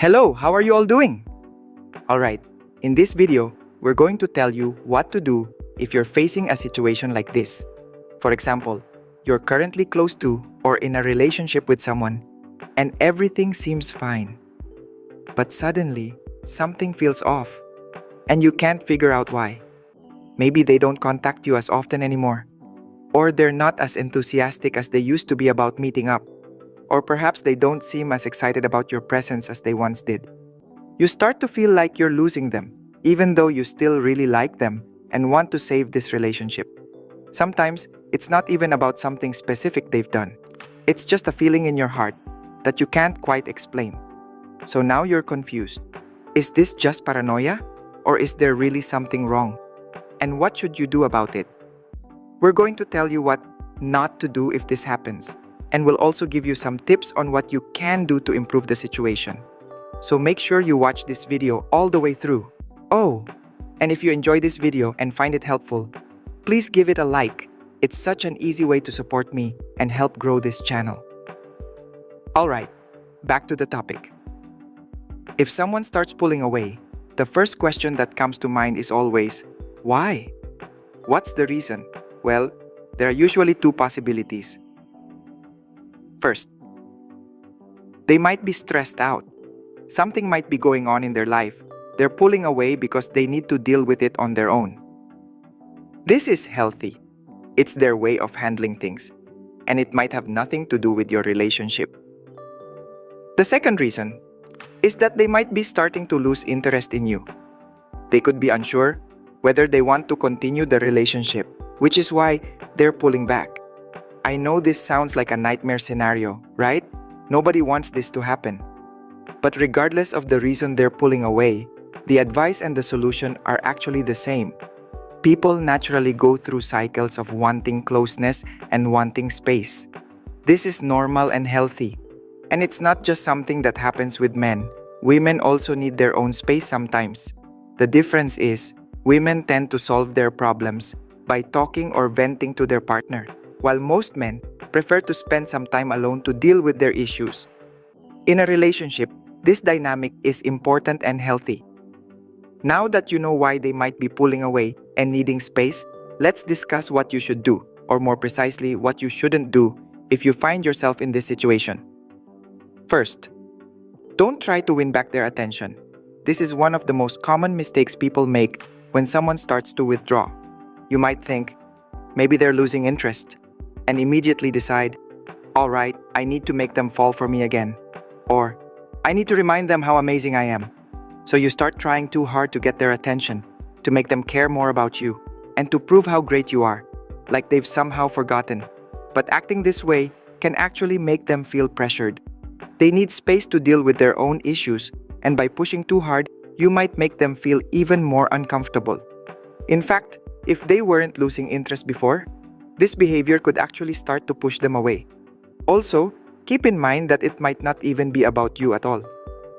Hello, how are you all doing? Alright, in this video, we're going to tell you what to do if you're facing a situation like this. For example, you're currently close to or in a relationship with someone and everything seems fine. But suddenly, something feels off and you can't figure out why. Maybe they don't contact you as often anymore, or they're not as enthusiastic as they used to be about meeting up, or perhaps they don't seem as excited about your presence as they once did. You start to feel like you're losing them, even though you still really like them and want to save this relationship. Sometimes, it's not even about something specific they've done. It's just a feeling in your heart that you can't quite explain. So now you're confused. Is this just paranoia? Or is there really something wrong? And what should you do about it? We're going to tell you what not to do if this happens, and we'll also give you some tips on what you can do to improve the situation. So make sure you watch this video all the way through. Oh, and if you enjoy this video and find it helpful, please give it a like. It's such an easy way to support me and help grow this channel. Alright, back to the topic. If someone starts pulling away, the first question that comes to mind is always, why? What's the reason? Well, there are usually two possibilities. First, they might be stressed out. Something might be going on in their life. They're pulling away because they need to deal with it on their own. This is healthy. It's their way of handling things, and it might have nothing to do with your relationship. The second reason is that they might be starting to lose interest in you. They could be unsure whether they want to continue the relationship, which is why they're pulling back. I know this sounds like a nightmare scenario, right? Nobody wants this to happen. But regardless of the reason they're pulling away, the advice and the solution are actually the same. People naturally go through cycles of wanting closeness and wanting space. This is normal and healthy. And it's not just something that happens with men. Women also need their own space sometimes. The difference is, women tend to solve their problems by talking or venting to their partner, while most men prefer to spend some time alone to deal with their issues. In a relationship, this dynamic is important and healthy. Now that you know why they might be pulling away and needing space, let's discuss what you should do, or more precisely, what you shouldn't do if you find yourself in this situation. First, don't try to win back their attention. This is one of the most common mistakes people make when someone starts to withdraw. You might think, maybe they're losing interest, and immediately decide, alright, I need to make them fall for me again. Or, I need to remind them how amazing I am. So you start trying too hard to get their attention, to make them care more about you, and to prove how great you are, like they've somehow forgotten. But acting this way can actually make them feel pressured. They need space to deal with their own issues, and by pushing too hard, you might make them feel even more uncomfortable. In fact, if they weren't losing interest before, this behavior could actually start to push them away. Also, keep in mind that it might not even be about you at all.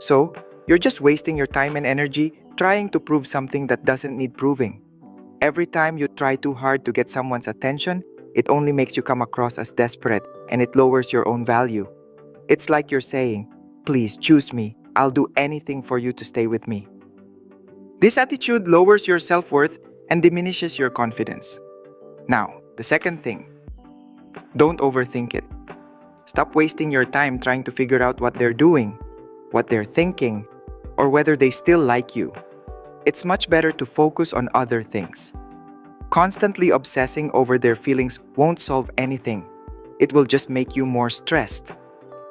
So, you're just wasting your time and energy trying to prove something that doesn't need proving. Every time you try too hard to get someone's attention, it only makes you come across as desperate and it lowers your own value. It's like you're saying, please choose me, I'll do anything for you to stay with me. This attitude lowers your self-worth and diminishes your confidence. Now, the second thing, don't overthink it. Stop wasting your time trying to figure out what they're doing, what they're thinking, or whether they still like you. It's much better to focus on other things. Constantly obsessing over their feelings won't solve anything. It will just make you more stressed.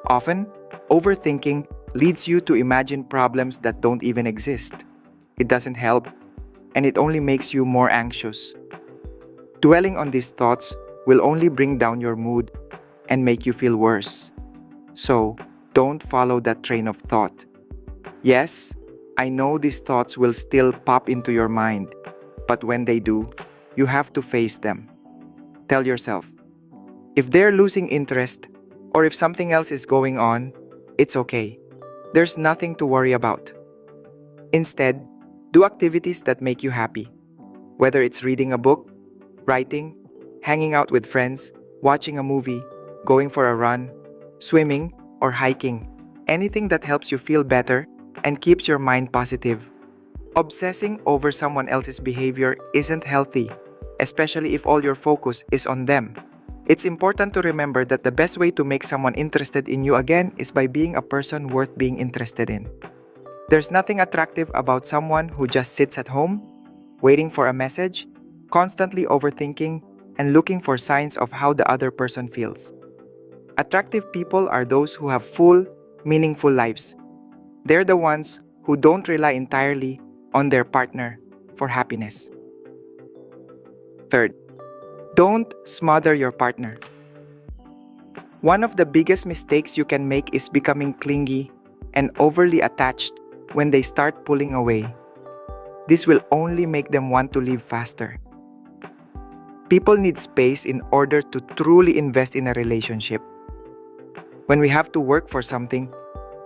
Often, overthinking leads you to imagine problems that don't even exist. It doesn't help, and it only makes you more anxious. Dwelling on these thoughts will only bring down your mood and make you feel worse. So, don't follow that train of thought. Yes, I know these thoughts will still pop into your mind, but when they do, you have to face them. Tell yourself, if they're losing interest, or if something else is going on, it's okay. There's nothing to worry about. Instead, do activities that make you happy. Whether it's reading a book, writing, hanging out with friends, watching a movie, going for a run, swimming, or hiking. Anything that helps you feel better and keeps your mind positive. Obsessing over someone else's behavior isn't healthy, especially if all your focus is on them. It's important to remember that the best way to make someone interested in you again is by being a person worth being interested in. There's nothing attractive about someone who just sits at home, waiting for a message, constantly overthinking, and looking for signs of how the other person feels. Attractive people are those who have full, meaningful lives. They're the ones who don't rely entirely on their partner for happiness. Third, don't smother your partner. One of the biggest mistakes you can make is becoming clingy and overly attached when they start pulling away. This will only make them want to leave faster. People need space in order to truly invest in a relationship. When we have to work for something,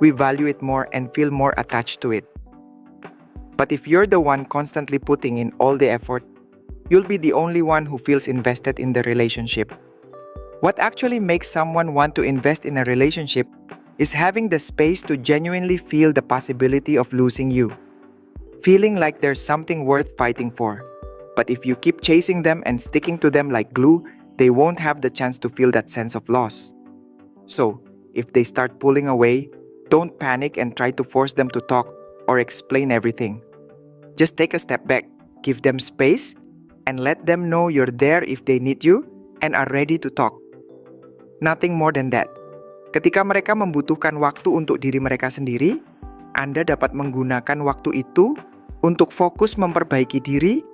we value it more and feel more attached to it. But if you're the one constantly putting in all the effort, you'll be the only one who feels invested in the relationship. What actually makes someone want to invest in a relationship is having the space to genuinely feel the possibility of losing you. Feeling like there's something worth fighting for. But if you keep chasing them and sticking to them like glue, they won't have the chance to feel that sense of loss. So, if they start pulling away, don't panic and try to force them to talk or explain everything. Just take a step back, give them space, and let them know you're there if they need you and are ready to talk. Nothing more than that. Ketika mereka membutuhkan waktu untuk diri mereka sendiri, Anda dapat menggunakan waktu itu untuk fokus memperbaiki diri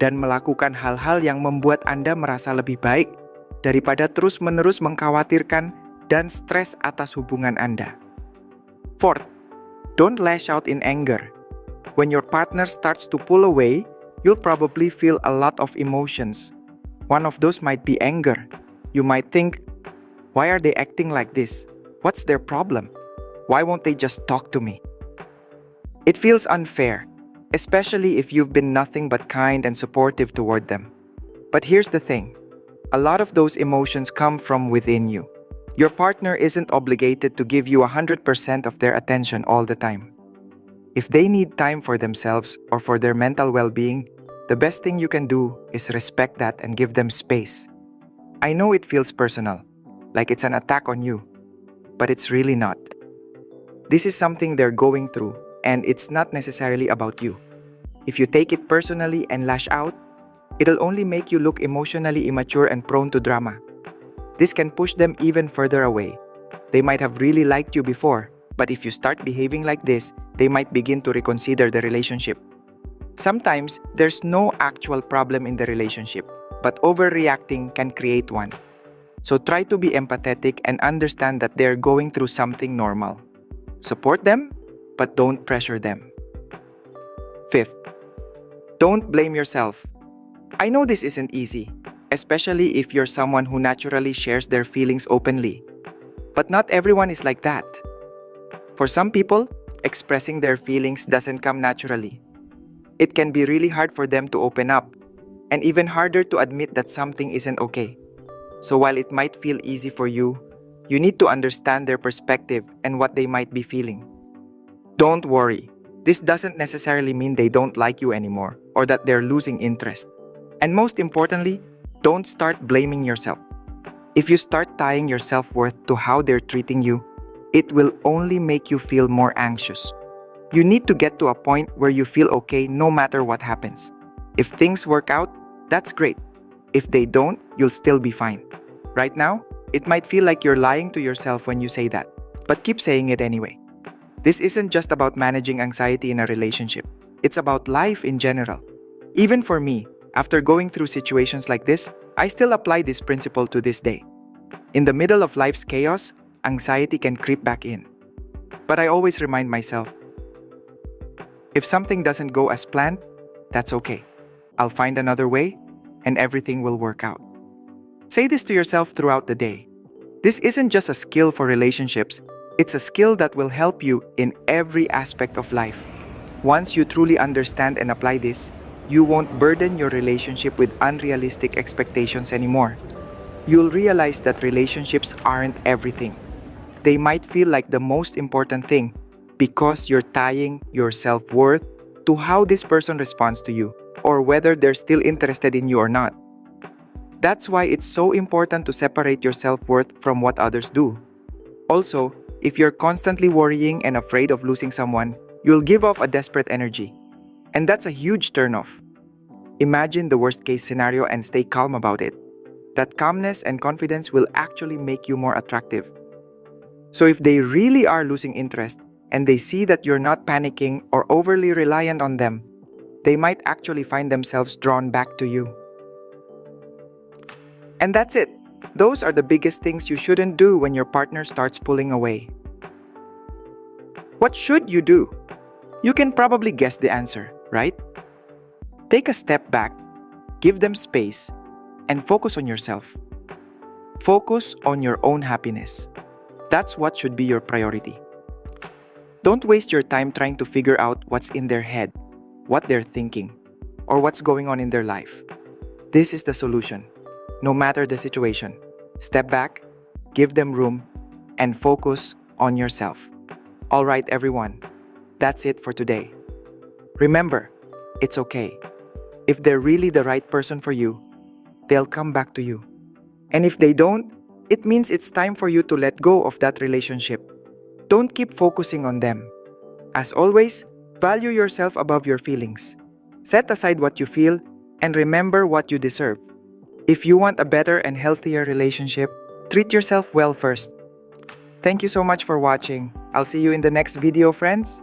dan melakukan hal-hal yang membuat Anda merasa lebih baik daripada terus-menerus mengkhawatirkan dan stres atas hubungan Anda. Fourth, don't lash out in anger. When your partner starts to pull away, you'll probably feel a lot of emotions. One of those might be anger. You might think, why are they acting like this? What's their problem? Why won't they just talk to me? It feels unfair, especially if you've been nothing but kind and supportive toward them. But here's the thing. A lot of those emotions come from within you. Your partner isn't obligated to give you 100% of their attention all the time. If they need time for themselves or for their mental well-being, the best thing you can do is respect that and give them space. I know it feels personal, like it's an attack on you, but it's really not. This is something they're going through, and it's not necessarily about you. If you take it personally and lash out, it'll only make you look emotionally immature and prone to drama. This can push them even further away. They might have really liked you before, but if you start behaving like this, they might begin to reconsider the relationship. Sometimes, there's no actual problem in the relationship, but overreacting can create one. So try to be empathetic and understand that they're going through something normal. Support them, but don't pressure them. Fifth, don't blame yourself. I know this isn't easy, especially if you're someone who naturally shares their feelings openly. But not everyone is like that. For some people, expressing their feelings doesn't come naturally. It can be really hard for them to open up, and even harder to admit that something isn't okay. So while it might feel easy for you, you need to understand their perspective and what they might be feeling. Don't worry. This doesn't necessarily mean they don't like you anymore or that they're losing interest. And most importantly, don't start blaming yourself. If you start tying your self-worth to how they're treating you, it will only make you feel more anxious. You need to get to a point where you feel okay no matter what happens. If things work out, that's great. If they don't, you'll still be fine. Right now, it might feel like you're lying to yourself when you say that, but keep saying it anyway. This isn't just about managing anxiety in a relationship. It's about life in general. Even for me, after going through situations like this, I still apply this principle to this day. In the middle of life's chaos, anxiety can creep back in. But I always remind myself, if something doesn't go as planned, that's okay. I'll find another way, and everything will work out. Say this to yourself throughout the day. This isn't just a skill for relationships, it's a skill that will help you in every aspect of life. Once you truly understand and apply this, you won't burden your relationship with unrealistic expectations anymore. You'll realize that relationships aren't everything. They might feel like the most important thing, because you're tying your self-worth to how this person responds to you or whether they're still interested in you or not. That's why it's so important to separate your self-worth from what others do. Also, if you're constantly worrying and afraid of losing someone, you'll give off a desperate energy. And that's a huge turnoff. Imagine the worst-case scenario and stay calm about it. That calmness and confidence will actually make you more attractive. So if they really are losing interest and they see that you're not panicking or overly reliant on them, they might actually find themselves drawn back to you. And that's it. Those are the biggest things you shouldn't do when your partner starts pulling away. What should you do? You can probably guess the answer, right? Take a step back, give them space, and focus on yourself. Focus on your own happiness. That's what should be your priority. Don't waste your time trying to figure out what's in their head, what they're thinking, or what's going on in their life. This is the solution. No matter the situation, step back, give them room, and focus on yourself. All right, everyone, that's it for today. Remember, it's okay. If they're really the right person for you, they'll come back to you. And if they don't, it means it's time for you to let go of that relationship. Don't keep focusing on them. As always, value yourself above your feelings. Set aside what you feel and remember what you deserve. If you want a better and healthier relationship, treat yourself well first. Thank you so much for watching. I'll see you in the next video, friends.